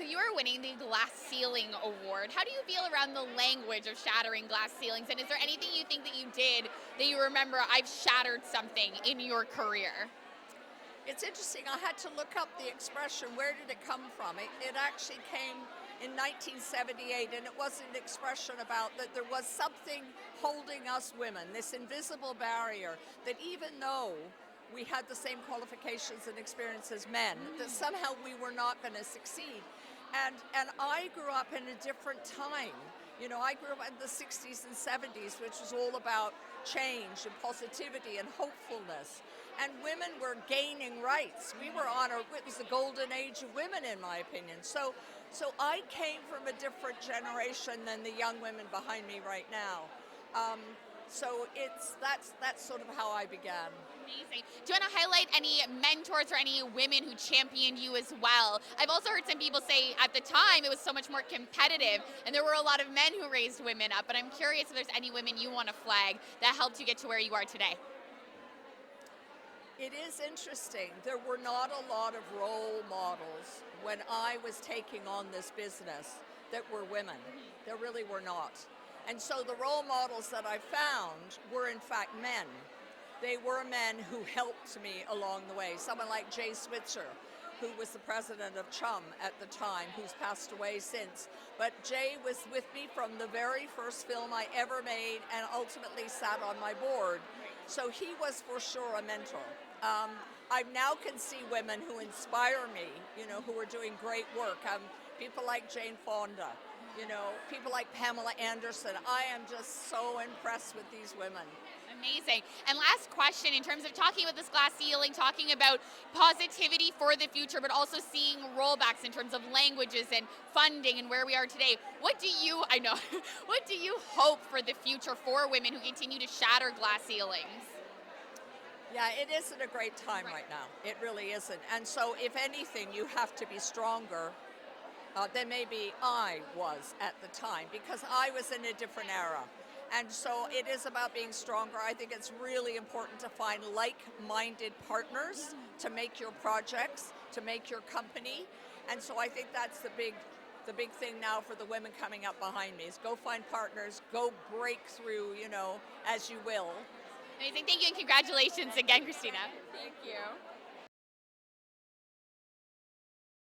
you are winning the Glass Ceiling Award. How do you feel around the language of shattering glass ceilings? And is there anything you think that you did that you remember, I've shattered something in your career? It's interesting. I had to look up the expression. Where did it come from? It actually came in 1978, and it was an expression about that there was something holding us women, this invisible barrier, that even though we had the same qualifications and experience as men, that somehow we were not going to succeed. And I grew up in a different time. You know, I grew up in the 60s and 70s, which was all about change and positivity and hopefulness. And women were gaining rights. We were on it was the golden age of women, in my opinion. So I came from a different generation than the young women behind me right now. So that's sort of how I began. Amazing. Do you want to highlight any mentors or any women who championed you as well? I've also heard some people say at the time it was so much more competitive and there were a lot of men who raised women up, but I'm curious if there's any women you want to flag that helped you get to where you are today. It is interesting. There were not a lot of role models when I was taking on this business that were women. There really were not. And so the role models that I found were in fact men. They were men who helped me along the way. Someone like Jay Switzer, who was the president of Chum at the time, who's passed away since. But Jay was with me from the very first film I ever made and ultimately sat on my board. So he was for sure a mentor. I now can see women who inspire me, you know, who are doing great work. People like Jane Fonda, you know, people like Pamela Anderson. I am just so impressed with these women. Amazing. And last question, in terms of talking about this glass ceiling, talking about positivity for the future, but also seeing rollbacks in terms of languages and funding and where we are today, what do you hope for the future for women who continue to shatter glass ceilings? Yeah, it isn't a great time right now. It really isn't. And so if anything, you have to be stronger than maybe I was at the time, because I was in a different era. And so it is about being stronger. I think it's really important to find like-minded partners to make your projects, to make your company. And so I think that's the big thing now for the women coming up behind me is go find partners, go break through, you know, as you will. Amazing. Thank you and congratulations again, Christina. Thank you.